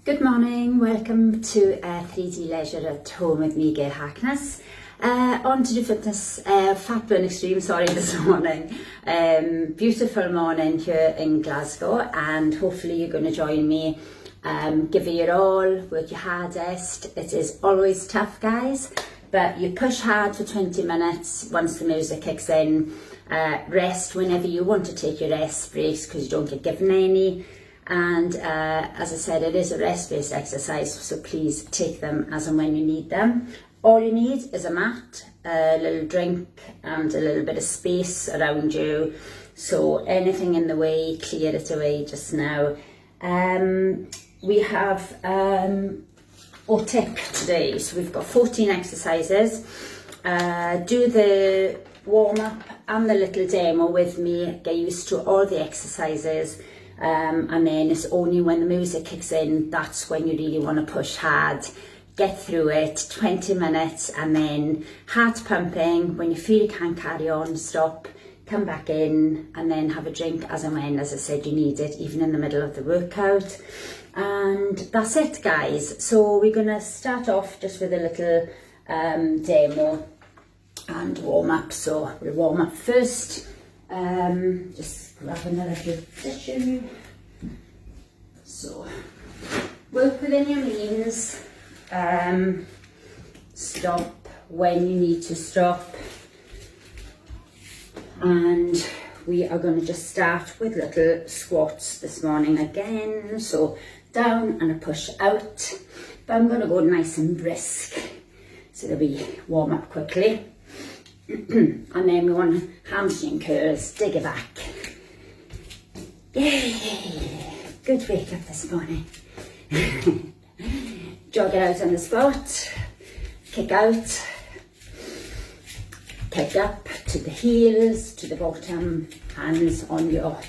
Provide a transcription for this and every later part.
Good morning, welcome to 3D Leisure at Home with me, Gail on to do fitness, fat burn extreme, this morning. Beautiful morning here in Glasgow, and hopefully you're going to join me. Give it your all, work your hardest. It is always tough, guys, but you push hard for 20 minutes once the music kicks in. Rest whenever you want to take your rest breaks because you don't get given any. And as I said, it is a rest-based exercise, so please take them as and when you need them. All you need is a mat, a little drink and a little bit of space around you. So anything in the way, clear it away just now. We have OTIC today, so we've got 14 exercises. Do the warm-up and the little demo with me, get used to all the exercises. And then it's only when the music kicks in, that's when you really want to push hard. Get through it, 20 minutes, and then heart pumping. When you feel you can't carry on, stop, come back in, and then have a drink as and when, as I said, you need it, even in the middle of the workout. And that's it, guys. So we're going to start off just with a little demo and warm up. So we'll warm up first. Just grab another position. So work within your means. Stop when you need to stop. And we are going to just start with little squats this morning again. So down and a push out. But I'm going to go nice and brisk so that we warm up quickly. And then we want hamstring curls, dig it back. Yay! Good wake up this morning. Jog it out on the spot, kick out, kick up to the heels, to the bottom, hands on your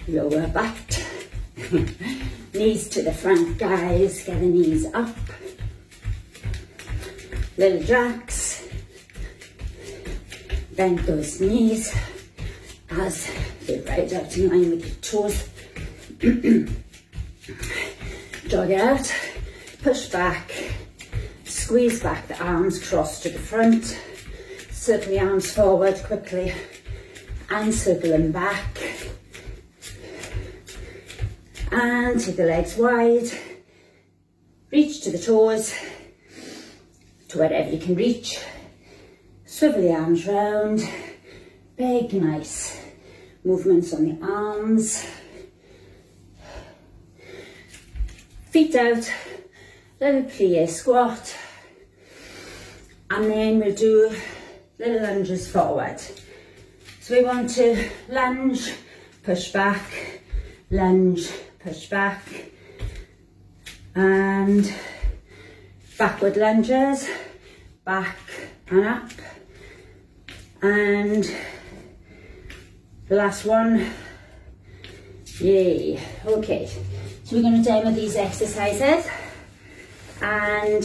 lower back. Knees to the front, guys, get the knees up. Little jacks. Bend those knees as they rise out in line with your toes. Jog it out, push back, squeeze back the arms, cross to the front, circle the arms forward quickly and circle them back. And take the legs wide, reach to the toes, to wherever you can reach. Swivel the arms round, big nice movements on the arms. Feet out, little plie squat. And then we'll do little lunges forward. So we want to lunge, push back, lunge, push back. And backward lunges, back and up. And the last one, yay, okay. So we're going to demo these exercises. And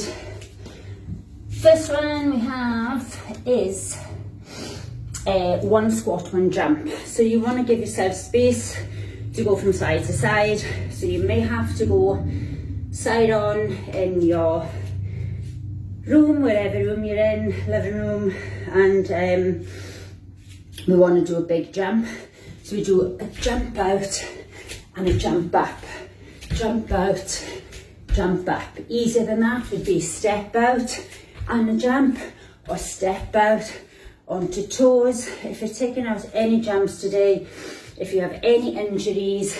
first one we have is one squat, one jump. So you want to give yourself space to go from side to side. So you may have to go side on in your room, wherever room you're in, living room, and we want to do a big jump. So we do a jump out and a jump up, jump out, jump up. Easier than that would be step out and a jump, or step out onto toes. If you're taking out any jumps today, if you have any injuries,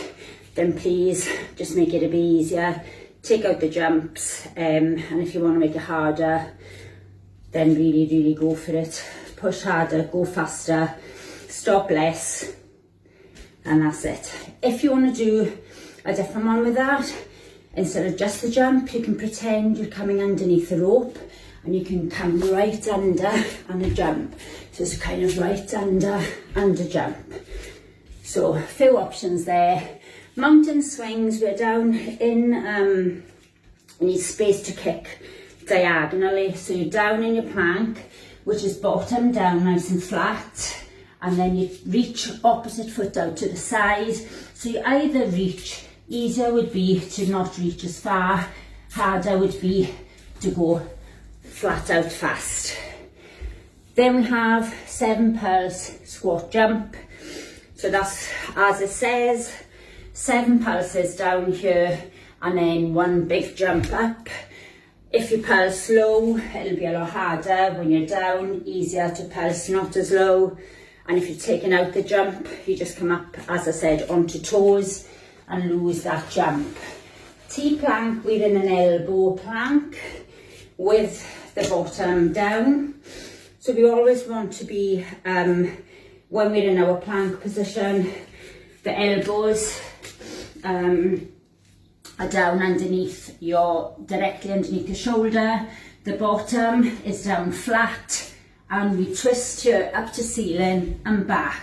then please just make it a bit easier. Take out the jumps, and if you want to make it harder, then really go for it. Push harder, go faster, stop less, and that's it. If you want to do a different one with that, instead of just the jump, you can pretend you're coming underneath the rope and you can come right under and a jump. So it's kind of right under and a jump. So a few options there. Mountain swings, we're down in, you need space to kick diagonally. So you're down in your plank, which is bottom down, nice and flat. And then you reach opposite foot out to the side. So you either reach Easier would be to not reach as far, harder would be to go flat out fast. Then we have 7 pulse squat jump. So that's, as it says, 7 pulses down here and then 1 big jump up. If you pulse slow, it'll be a lot harder. When you're down, easier to pulse not as low. And if you're taking out the jump, you just come up, as I said, onto toes and lose that jump. T-plank, we're in an elbow plank with the bottom down. So we always want to be, when we're in our plank position, the elbows are down underneath directly underneath the shoulder. The bottom is down flat, and we twist here up to ceiling and back,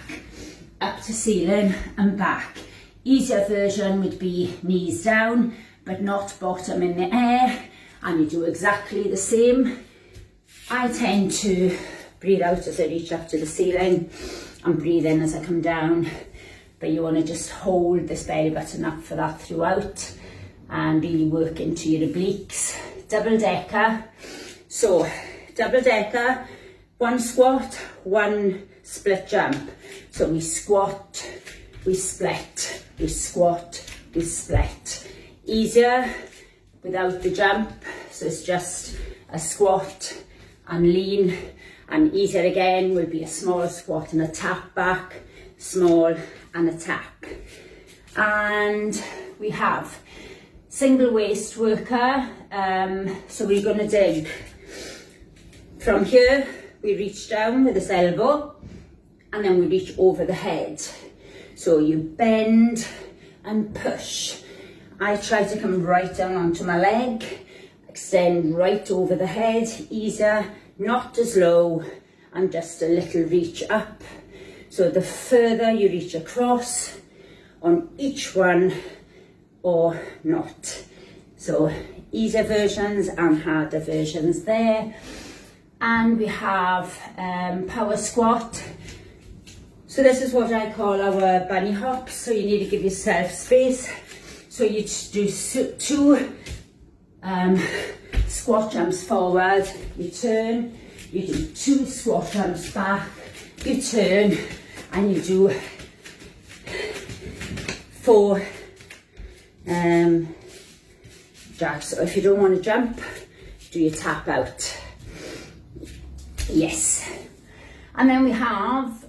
up to ceiling and back. Easier version would be knees down, but not bottom in the air, and you do exactly the same. I tend to breathe out as I reach up to the ceiling and breathe in as I come down, but you want to just hold this belly button up for that throughout and really work into your obliques. Double decker. So double decker, 1 squat, 1 split jump. So we squat, we split, we squat, we split. Easier without the jump, so it's just a squat and lean, and easier again will be a small squat and a tap back, small and a tap. And we have single waist worker, so we're going to dig from here. We reach down with this elbow and then we reach over the head. So you bend and push. I try to come right down onto my leg, extend right over the head, easier, not as low, and just a little reach up. So the further you reach across on each one or not. So easier versions and harder versions there. And we have power squat. So this is what I call our bunny hops. So you need to give yourself space. So you do 2 squat jumps forward, you turn, you do 2 squat jumps back, you turn, and you do 4 jacks. So if you don't want to jump, do your tap out. Yes. And then we have,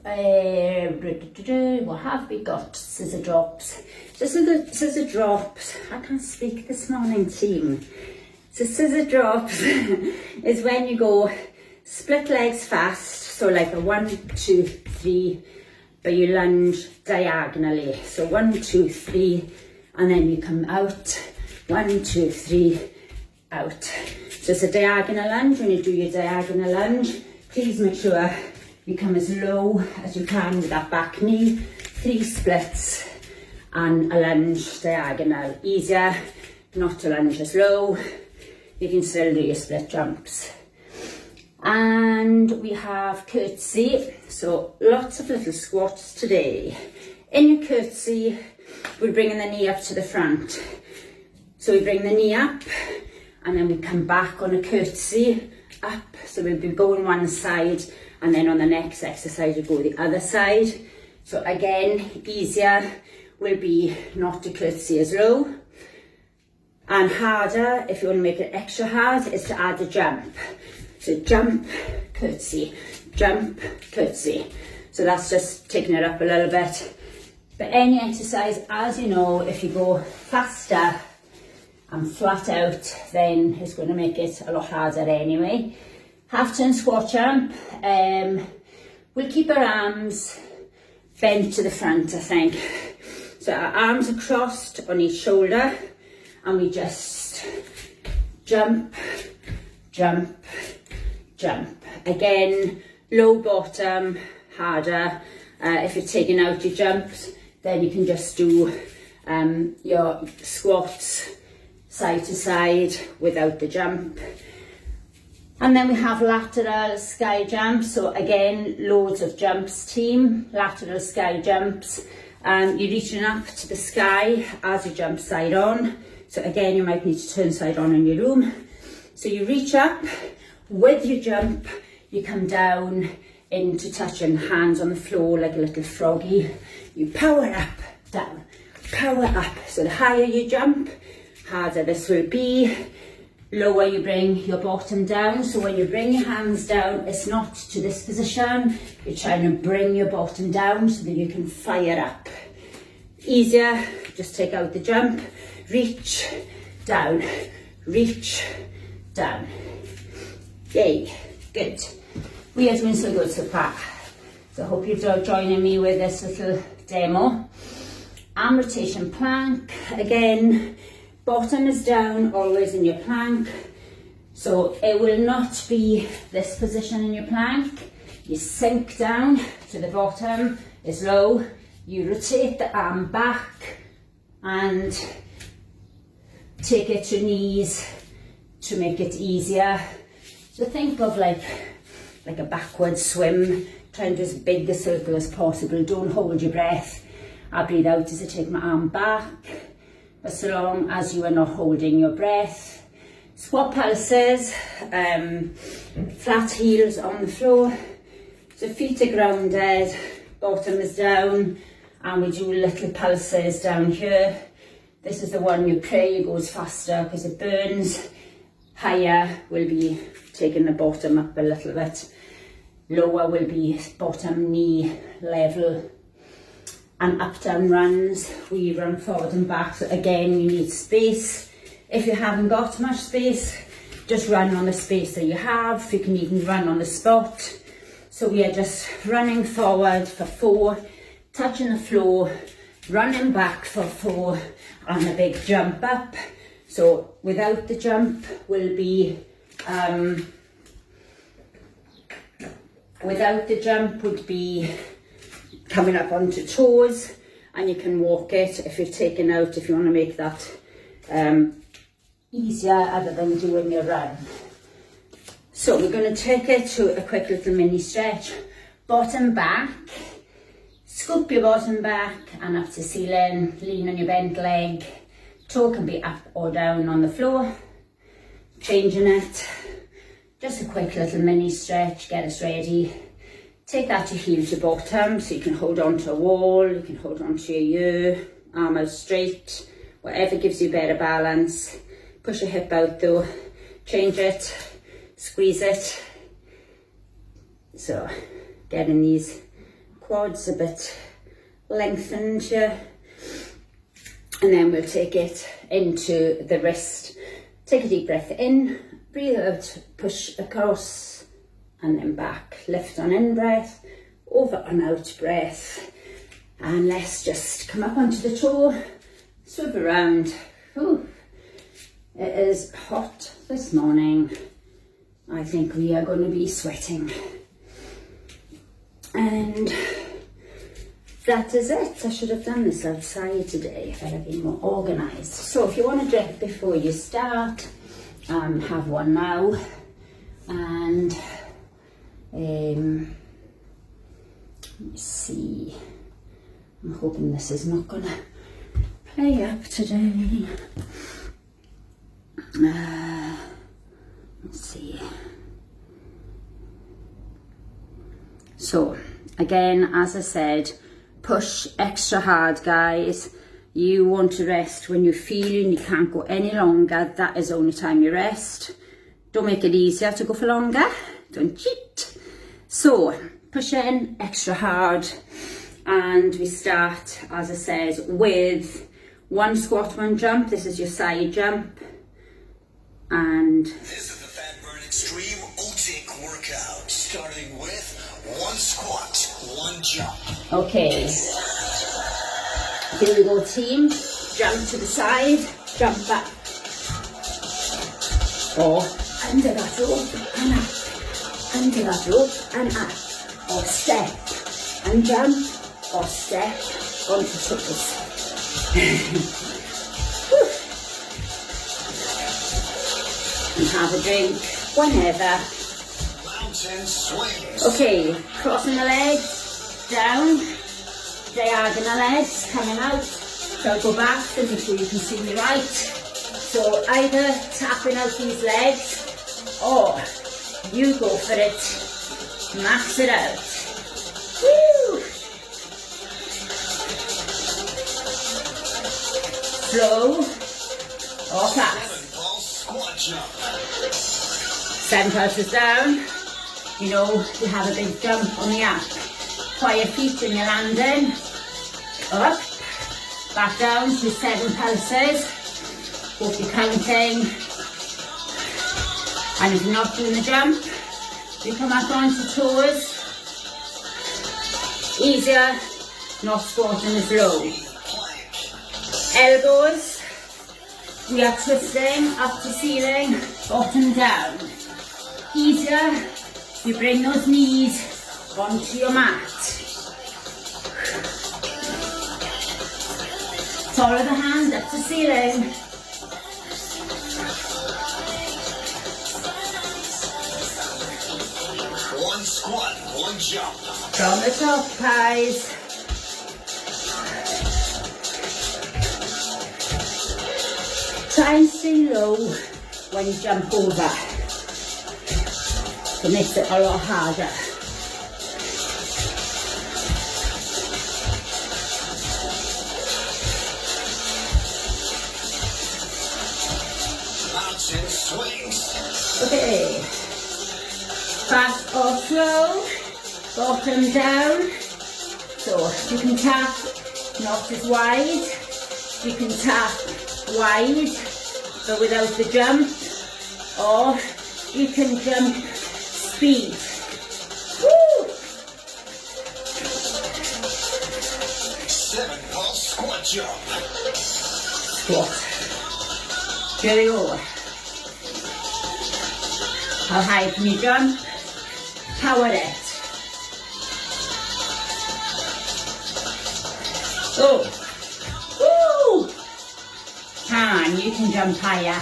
what have we got? Scissor drops. So scissor drops, I can't speak this morning, team. So scissor drops is when you go split legs fast, so like a 1, 2, 3, but you lunge diagonally. So 1, 2, 3, and then you come out, 1, 2, 3, out. So it's a diagonal lunge. When you do your diagonal lunge, please make sure you come as low as you can with that back knee, 3 splits and a lunge diagonal. Easier not to lunge as low. You can still do your split jumps. And we have curtsy. So lots of little squats today. In your curtsy, we're bringing the knee up to the front. So we bring the knee up and then we come back on a curtsy up. So we'll be going one side, and then on the next exercise we go the other side. So again, easier will be not to curtsy as low. And harder, if you want to make it extra hard, is to add a jump. So jump, curtsy, jump, curtsy. So that's just taking it up a little bit. But any exercise, as you know, if you go faster and flat out, then it's going to make it a lot harder anyway. Half turn squat jump. We'll keep our arms bent to the front, I think. So our arms are crossed on each shoulder, and we just jump, jump, jump. Again, low bottom, harder. If you're taking out your jumps, then you can just do your squats side to side without the jump. And then we have lateral sky jumps. So again, loads of jumps, team. Lateral sky jumps. You're reaching up to the sky as you jump side on. So again, you might need to turn side on in your room. So you reach up, with your jump, you come down into touching hands on the floor like a little froggy. You power up, down, power up. So the higher you jump, harder this will be. Lower you bring your bottom down. So when you bring your hands down, it's not to this position. You're trying to bring your bottom down so that you can fire up. Easier, just take out the jump, reach, down, reach, down. Yay, good. We are doing so good so far. So I hope you're joining me with this little demo. Arm rotation plank. Again, bottom is down, always in your plank. So it will not be this position in your plank. You sink down to the bottom, it's low. You rotate the arm back and take it to knees to make it easier. So think of like a backward swim, trying to do as big a circle as possible. Don't hold your breath. I breathe out as I take my arm back, but so long as you are not holding your breath. Squat pulses, flat heels on the floor. So feet are grounded, bottom is down, and we do little pulses down here. This is the one you pray goes faster because it burns. Higher will be taking the bottom up a little bit. Lower will be bottom knee level. And up down runs, we run forward and back. So again, you need space. If you haven't got much space, just run on the space that you have. You can even run on the spot. So we are just running forward for 4, touching the floor, running back for 4, and a big jump up. So without the jump will be, without the jump would be coming up onto toes, and you can walk it if you're taking out, if you want to make that easier other than doing your run. So we're going to take it to a quick little mini stretch. Bottom back, scoop your bottom back and up to ceiling, lean on your bent leg. Toe can be up or down on the floor. Changing it, just a quick little mini stretch, get us ready. Take that to heel to bottom, so you can hold on to a wall, you can hold on to your ear, arm out straight, whatever gives you better balance. Push your hip out though, change it, squeeze it. So getting these quads a bit lengthened here. And then we'll take it into the wrist. Take a deep breath in, breathe out, push across, and then back. Lift on in breath, over and out breath. And let's just come up onto the toe, swivel around. Ooh, it is hot this morning. I think we are going to be sweating. And that is it. I should have done this outside today if I had been more organised. So if you want to drink before you start, have one now. And let's see. I'm hoping this is not going to play up today. Let's see. So again, as I said, push extra hard, guys. You want to rest when you're feeling you can't go any longer. That is the only time you rest. Don't make it easier to go for longer. Don't cheat. So push in extra hard, and we start, as I said, with 1 squat, 1 jump. This is your side jump. And this is the Fat Burn Extreme OTIC workout, starting with 1 squat, 1 jump. Okay. Here we go, team. Jump to the side, jump back. Or under that rope and up. Under that rope and up. Or step and jump. Or step onto toes. And have a drink whenever. Mountain swings. Okay, crossing the legs, down, diagonal edge coming out. So I'll go back so make sure you can see me right. So either tapping out these legs or you go for it. Max it out. Woo! Slow or fast. Seven pulses down. You know, you have a big jump on the app. Quiet feet when you're landing. Up. Back down to 7 pulses. Hope you're counting. And if you're not doing the jump, you come up onto toes. Easier, not squatting as low. Elbows, we are twisting up to ceiling, bottom down. Easier, you bring those knees onto your mat. Follow the hand up to ceiling. One squat, one jump. From the top, guys. Try and stay low when you jump over. It makes it a lot harder. Mountain swings. Okay. Fast or slow, bottom down. So you can tap not as wide. You can tap wide but without the jump, or you can jump speed. Woo! 7 pulse squat jump. Squat. Here we go. How high can you jump? Power it. Oh. Woo! Come on, you can jump higher.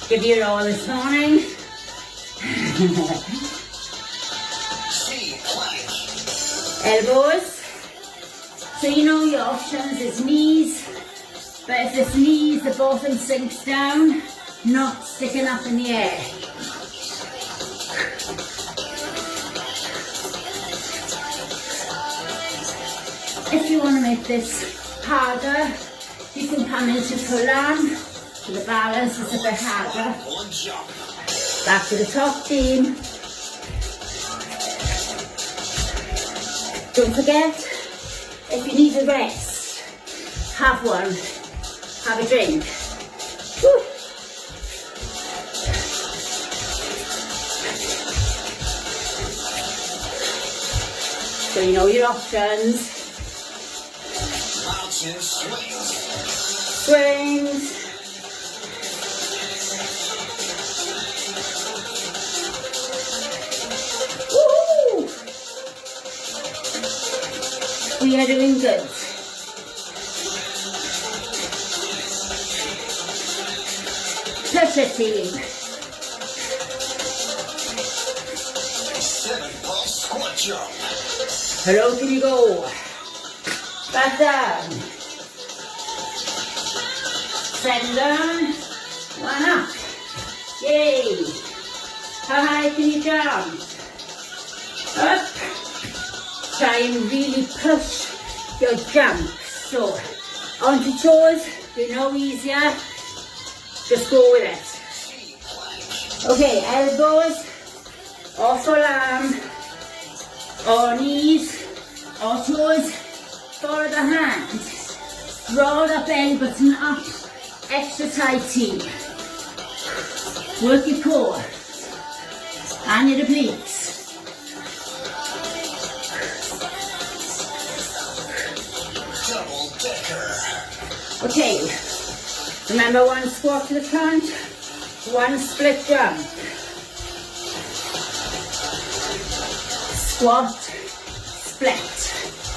Give you it all this morning. C plank. Elbows. So you know your options is knees. But if it's knees, the bottom sinks down, not sticking up in the air. If you want to make this harder, you can come into full arm, so the balance is a bit harder. One jump. Back to the top, team. Don't forget, if you need a rest, have one. Have a drink. Woo. So you know your options. Mountain swings. Swings. Woohoo! We are doing good. Push it, team. 7 pulse squat jump. Hello, can you go? Back down. Send down. One up. Yay. How high can you jump? Up. Try and really push your jump. So, onto toes. You know easier. Just go with it. Okay, elbows. Or full arm. Or knees. Or toes. Follow the hand. Roll up belly button up. Extra tight team. Work your core. And your obliques. Double decker. Okay. Remember, one squat to the front. One split jump. Squat. Split.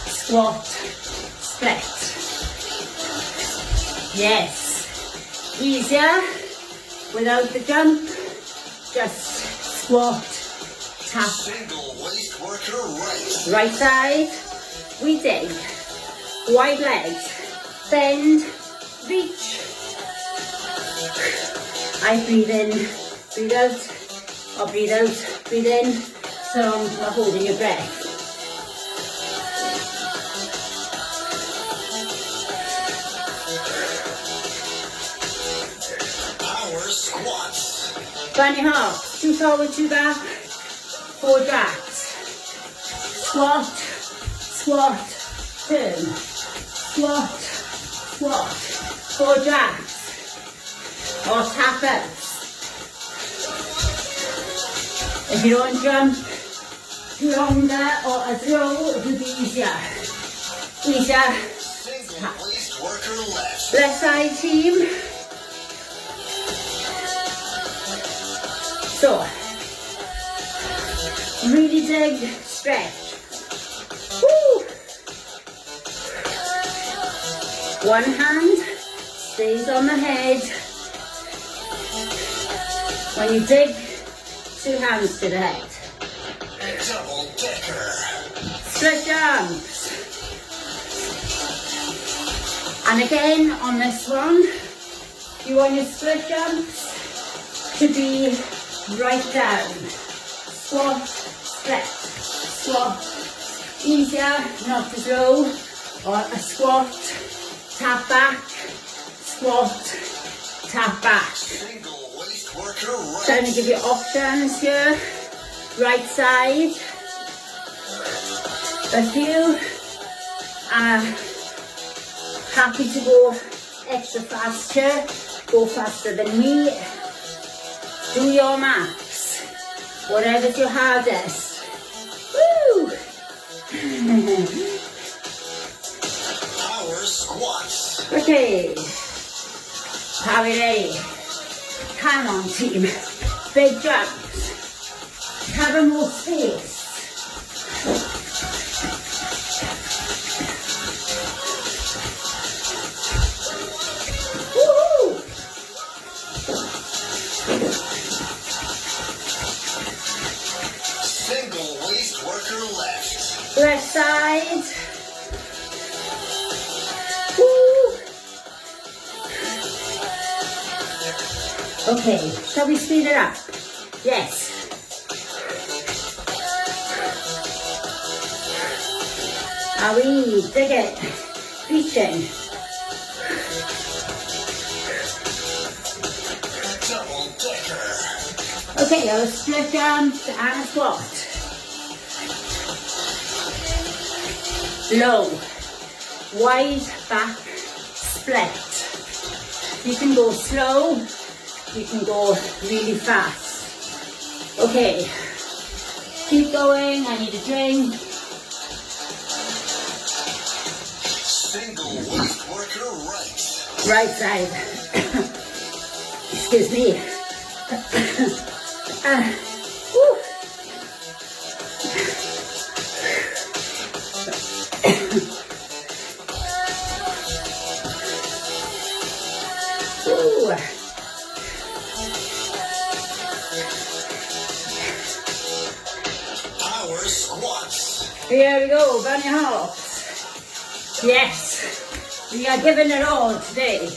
Squat. Split. Yes. Easier without the jump. Just squat, tap. Single waist worker right. Right side, we dig. wide legs, bend, reach. I breathe in, breathe out, or breathe out, breathe in, so you're holding your breath. Power squats. Bunny hop, 2 forward, 2 back, 4 drags. Squat, squat, turn. Squat, squat, 4 drags. Or tap ups. If you don't jump longer or a throw, it will be easier. Easier. Single waist worker left. Left side team. So, really dig, stretch. Woo. One hand stays on the head. When you dig, 2 hands to the head. Double decker. Split jumps. And again, on this one, you want your split jumps to be right down. Squat, split, squat. Easier not to throw, or a squat, tap back, squat, tap back. Single waist worker right. Trying to give you options here. Right side. If you are happy to go extra faster, go faster than me. Do your max. Whatever's your hardest. Woo! Power squats. Okay. Are we ready? Come on, team. Big jumps. Cover more space. Woohoo! Single waist worker left. Left side. Woo! Okay, shall we speed it up? Yes. Are we? Dig it. Reaching. Double decker. Okay, our split jumps and a squat. Low. Wide back split. You can go slow. You can go really fast. Okay. Keep going. I need a drink. Single waist worker right. Right side. Excuse me. Woo. Ooh. Power squats. Here we go, bunny hops. Yes, we are giving it all today.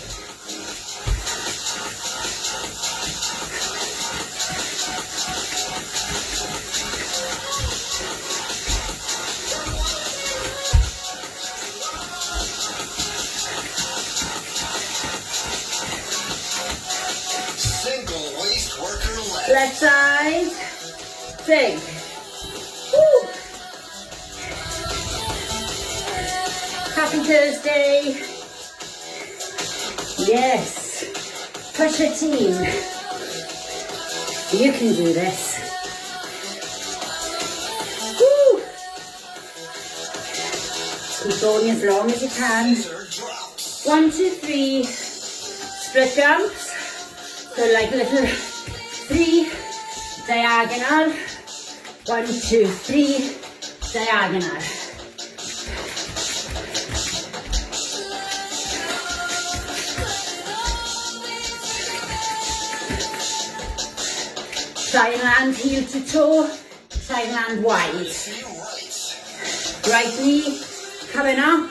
Single waist worker left. Left side, dig. Woo. Happy Thursday. Yes. Push your team. You can do this. Woo. Keep going as long as you can. Scissor drops. 1, 2, 3. Split jumps. So like little 3 diagonal. 1, 2, 3 diagonal. Try and land heel to toe. Try and land wide. Feet right. Right knee coming up.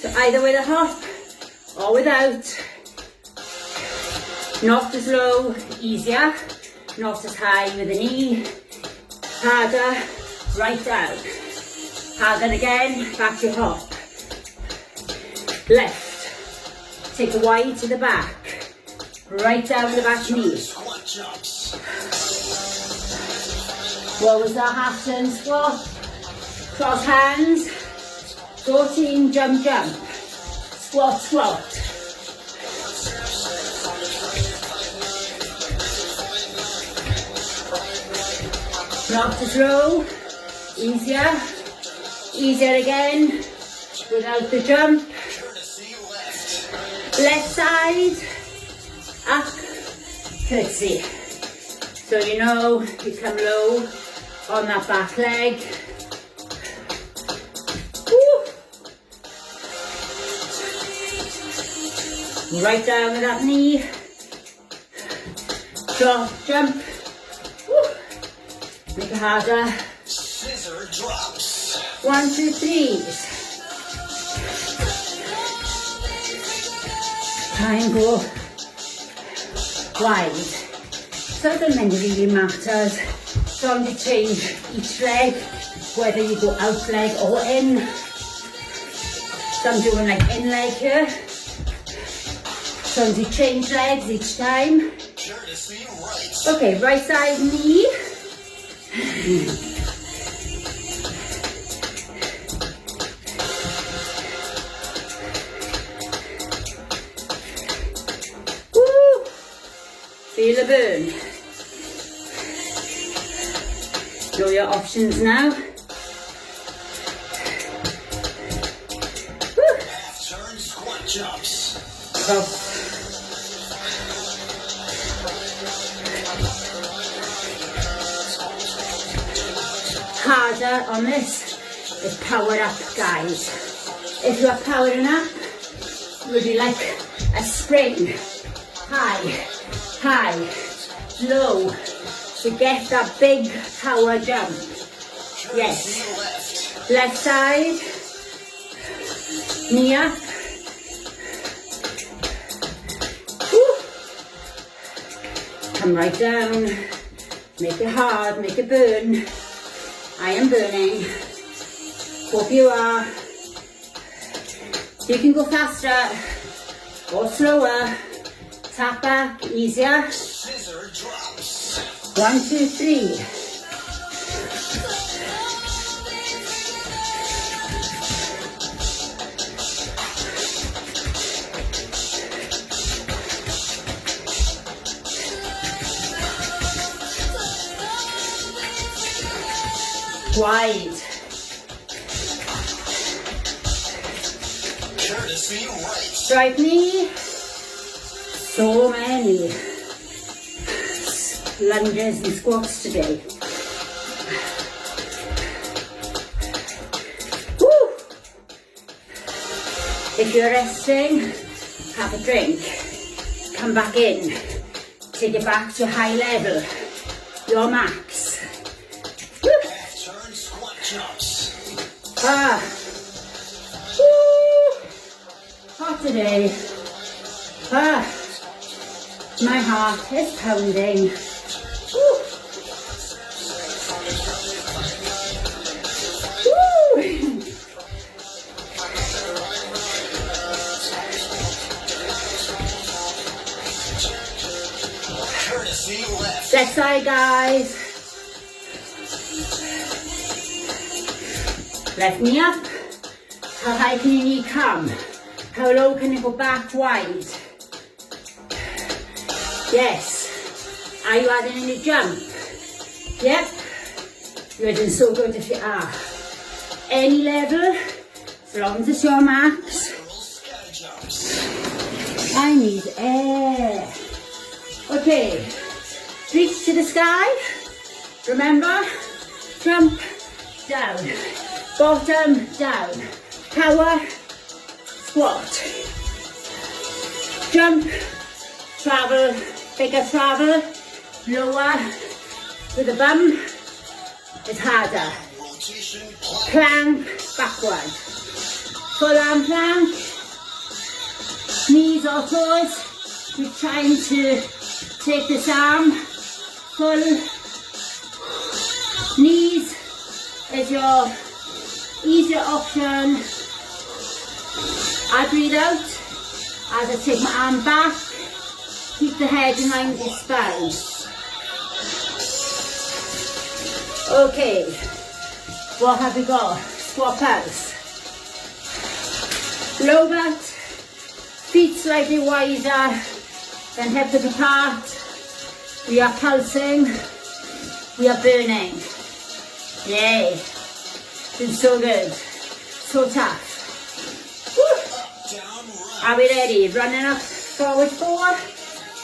So either with a hop or without. Not as low, easier. Not as high with the knee. Harder, right down. Harder again, back to hop. Left. Take the wide to the back. Right down the back knee. What was that half turn squat? Cross hands. 14, jump, jump. Squat, squat. Not as low. Easier. Easier again. Without the jump. Left side. Up. Curtsy. So you know you come low on that back leg. Woo. Right down with that knee. Drop, jump. Woo. Make it harder. Scissor drops. 1, 2, 3. Try and go wide. So it doesn't really matter. So I'm going to change each leg, whether you go out leg or in. So I'm doing like in leg here. So I'm going to change legs each time. Okay, right side knee. Woo! Feel the burn. Know your options now. Woo! Turn squat jumps. Cross. Harder on this is power up, guys. If you are powering up, it would be like a spring. High, high, low. To get that big power jump. Yes. Left side. Knee up. Woo. Come right down. Make it hard, make it burn. I am burning. Hope you are. You can go faster or slower. Tap back, easier. Scissor drops. 1, 2, 3. Wide. Courtesy right. Straight knee. So many lunges and squats today. Woo! If you're resting, have a drink. Come back in. Take it back to high level. Your max. Woo! Turn squat jumps. Ah. Woo! Hot today. Ah. My heart is pounding. Woo. Woo. Courtesy left. Left side, guys. Left knee up. How high can your knee come? How low can it go back wide? Yes. Are you adding any jump? Yep. You're doing so good if you are. Any level, as long as it's your max. I need air. Okay. Reach to the sky. Remember, jump, down. Bottom, down. Power, squat. Jump, travel, bigger travel, lower with the bum is harder. Plank backward. full arm plank, knees or toes. You're trying to take this arm full. Knees is your easier option. I breathe out as I take my arm back. Keep the head in line with your spine. Okay, what have we got? Squat pulse. Low back, feet slightly wider than hip width apart. We are pulsing, we are burning. Yay, it's so good, so tough. Woo. Are we ready? Running up, forward 4,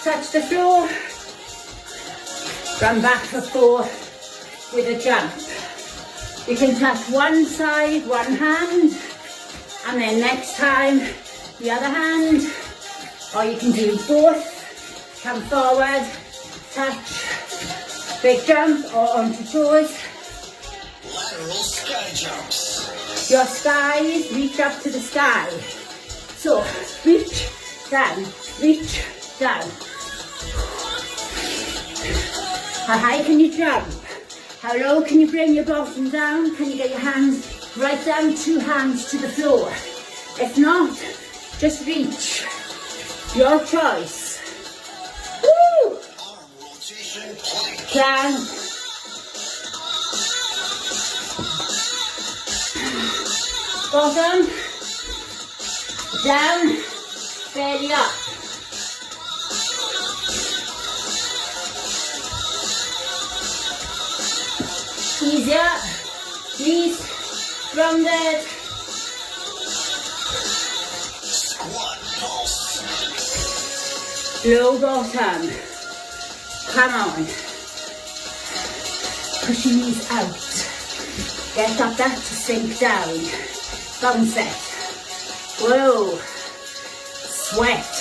touch the floor, run back for 4 with a jump. You can touch one side, one hand, and then next time the other hand, or you can do both. Come forward, touch, big jump or onto toes. Lateral sky jumps. Your skies reach up to the sky. So reach down, reach down. How high can you jump? How low can you bring your bottom down? Can you get your hands right down, 2 hands to the floor? If not, just reach. Your choice. Woo! Arm rotation plank. Plank. Bottom, down, belly up. Easier, knees rounded. Squat pulse. Low bottom. Come on. Push your knees out. Get that to sink down. Bounce it. Whoa. Sweat.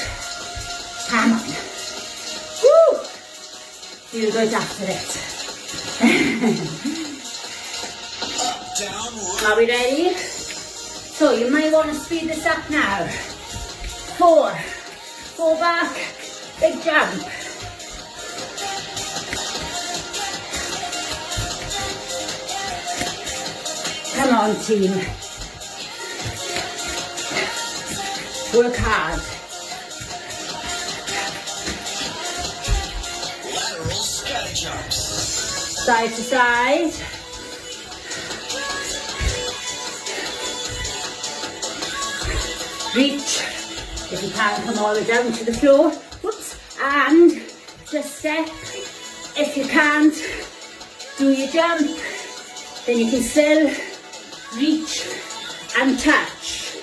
Come on. Woo! Feel good after it. Up, down, right. Are we ready? So you might want to speed this up now. 4. 4 back. Big jump. Come on, team. Work hard. Lateral sky jumps. Side to side. Reach. If you can, come all the way down to the floor. Whoops. And just step. If you can't do your jump, then you can still reach and touch.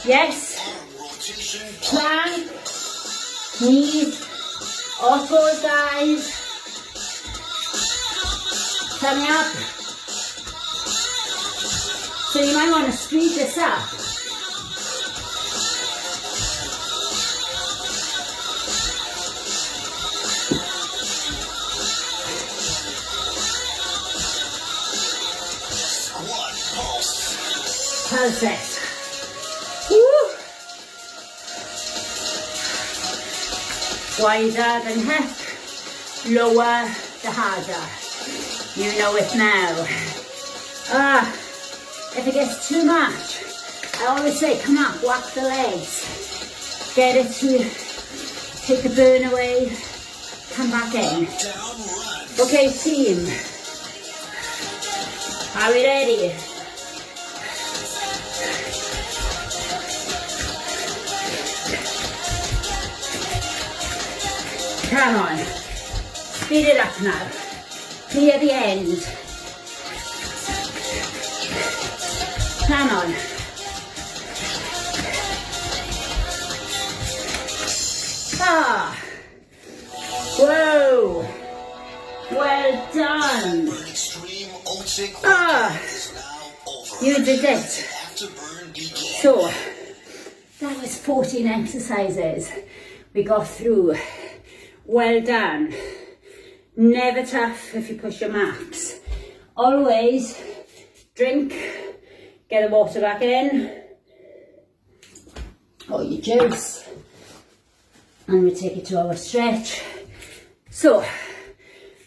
Yes. Arm rotation Plank, plank. knees, or toes, guys. Coming up. So you might want to speed this up. Squat pulse. Perfect. Woo. Wider than hip, lower the harder. You know it now. If it gets too much, I always say, come up, whack the legs. Get it to take the burn away, come back in. Down, run. Okay, team. Are we ready? Come on. Speed it up now. Near the end. Come on. Ah. Whoa. Well done. Extreme Ultic Ah. is now over. You did it. Afterburn begins. So, that was 14 exercises we got through. Well done. Never tough if you push your max. Always drink, get the water back in, or your juice, and we take it to our stretch. So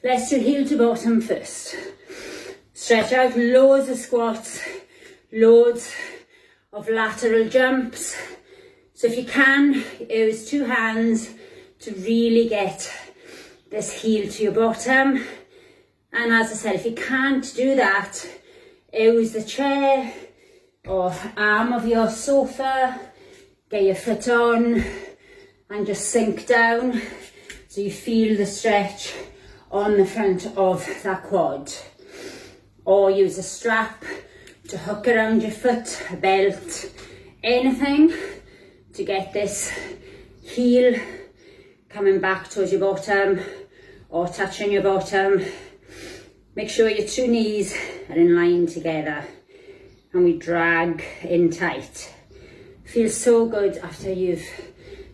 let's do heel to bottom first. Stretch out, loads of squats, loads of lateral jumps. So if you can, use 2 hands to really get this heel to your bottom. And as I said, if you can't do that, use the chair or arm of your sofa, get your foot on and just sink down so you feel the stretch on the front of that quad. Or use a strap to hook around your foot, a belt, anything to get this heel coming back towards your bottom or touching your bottom. Make sure your 2 knees are in line together and we drag in tight. Feels so good after you've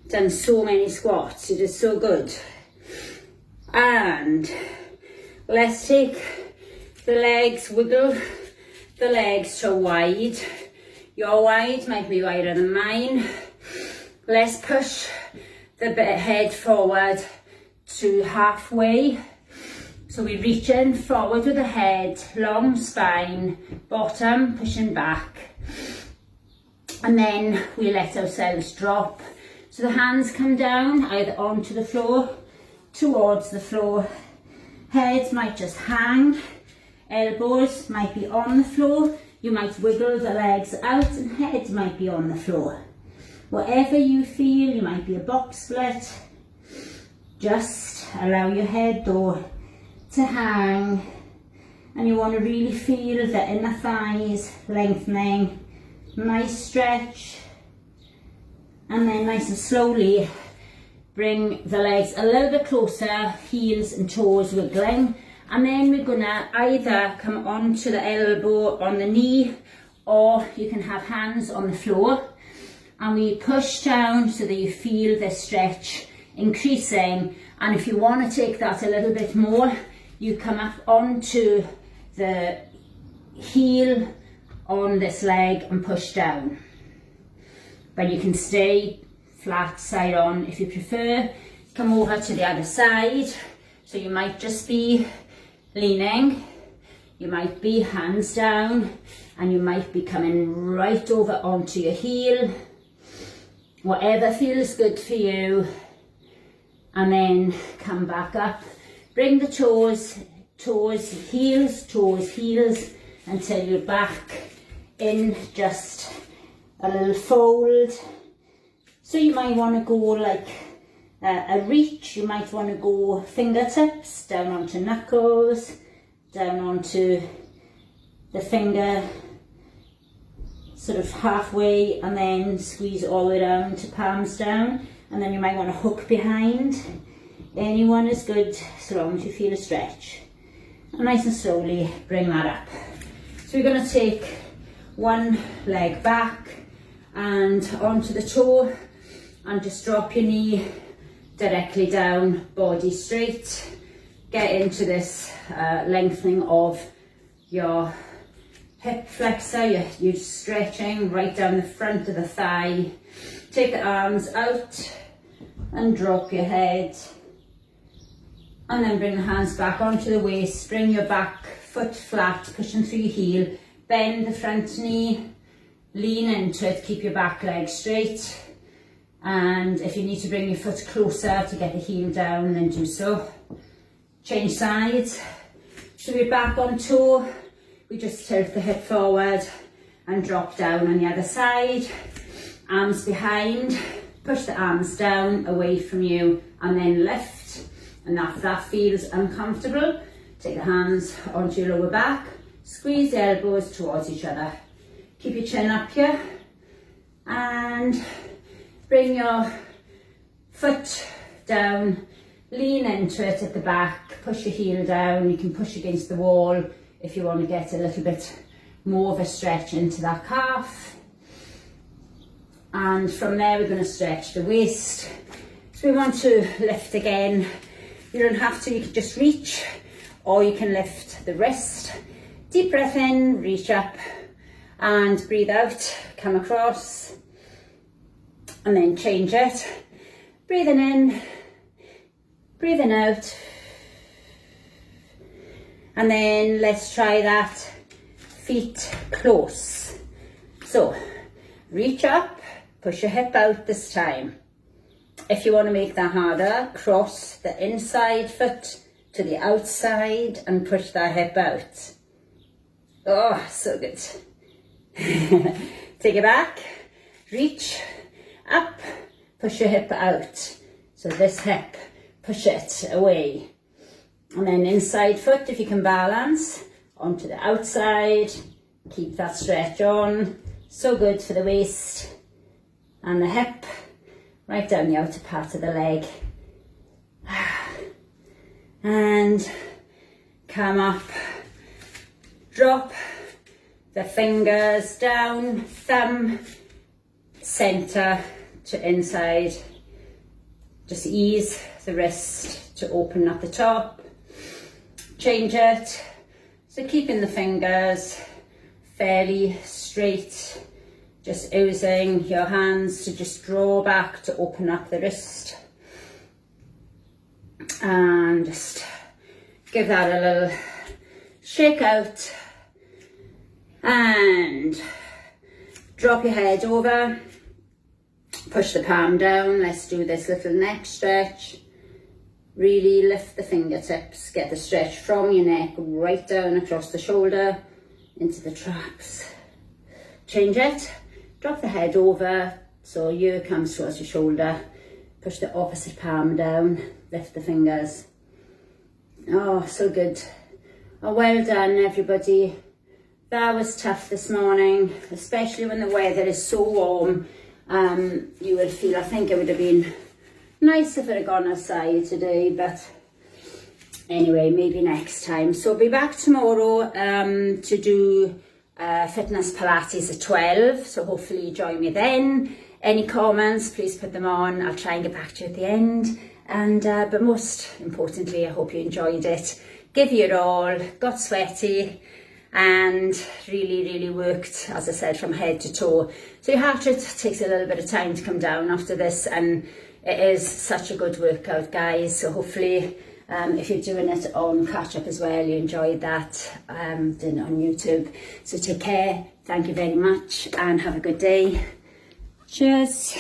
done so many squats. It is so good. And let's take the legs, wiggle the legs to wide. Your wide might be wider than mine. Let's push the head forward to halfway. So we reach in forward with the head, long spine, bottom pushing back. And then we let ourselves drop. So the hands come down either onto the floor, towards the floor. Head might just hang. Elbows might be on the floor. You might wiggle the legs out and head might be on the floor. Whatever you feel, you might be a box split. Just allow your head though to hang, and you want to really feel the inner thighs lengthening. Nice stretch, and then nice and slowly bring the legs a little bit closer, heels and toes wiggling, and then we're gonna either come onto the elbow on the knee, or you can have hands on the floor, and we push down so that you feel the stretch increasing. And if you want to take that a little bit more, you come up onto the heel on this leg and push down. But you can stay flat side on if you prefer. Come over to the other side. So you might just be leaning, you might be hands down, and you might be coming right over onto your heel. Whatever feels good for you. And then come back up. Bring the toes, heels, until you're back in just a little fold. So you might want to go like a reach. You might want to go fingertips down onto knuckles, down onto the finger, sort of halfway, and then squeeze all the way down to palms down. And then you might want to hook behind. Anyone is good so long as you feel a stretch. And nice and slowly bring that up. So we're going to take one leg back and onto the toe, and just drop your knee directly down, body straight. Get into this lengthening of your hip flexor. You're stretching right down the front of the thigh. Take the arms out and drop your head. And then bring the hands back onto the waist. Bring your back foot flat, pushing through your heel. Bend the front knee. Lean into it. Keep your back leg straight. And if you need to bring your foot closer to get the heel down, then do so. Change sides. So we're back on toe. We just tilt the hip forward and drop down on the other side. Arms behind. Push the arms down away from you and then lift. And if that feels uncomfortable, take the hands onto your lower back. Squeeze the elbows towards each other. Keep your chin up here. And bring your foot down. Lean into it at the back. Push your heel down. You can push against the wall if you want to get a little bit more of a stretch into that calf. And from there we're going to stretch the waist. So we want to lift again. You don't have to, you can just reach, or you can lift the wrist. Deep breath in, reach up, and breathe out, come across. and then change it. Breathing in, breathing out. And then let's try that feet close. So reach up, push your hip out this time. If you want to make that harder, cross the inside foot to the outside and push that hip out. Oh, so good. Take it back, reach up, push your hip out. So this hip, push it away. And then inside foot, if you can balance, onto the outside. Keep that stretch on. So good for the waist and the hip, right down the outer part of the leg. And come up, drop the fingers down, thumb, center to inside. Just ease the wrist to open at the top. Change it, so keeping the fingers fairly straight, just using your hands to just draw back to open up the wrist. And just give that a little shake out and drop your head over, push the palm down. Let's do this little neck stretch. Really lift the fingertips, get the stretch from your neck right down across the shoulder into the traps. Change it, drop the head over so ear comes towards your shoulder. Push the opposite palm down, lift the fingers. Oh, so good. Oh, well done, everybody. That was tough this morning, especially when the weather is so warm. You would feel, I think it would have been nice if it had gone outside today, but anyway, maybe next time. So I'll be back tomorrow to do fitness Pilates at 12. So hopefully you join me then. Any comments, please put them on. I'll try and get back to you at the end. And but most importantly, I hope you enjoyed it. Give your all, got sweaty, and really worked, as I said, from head to toe. So your heart rate takes a little bit of time to come down after this, and it is such a good workout, guys. So hopefully, if you're doing it on catch up as well, you enjoyed that, doing it on YouTube. So take care, thank you very much, and have a good day. Cheers.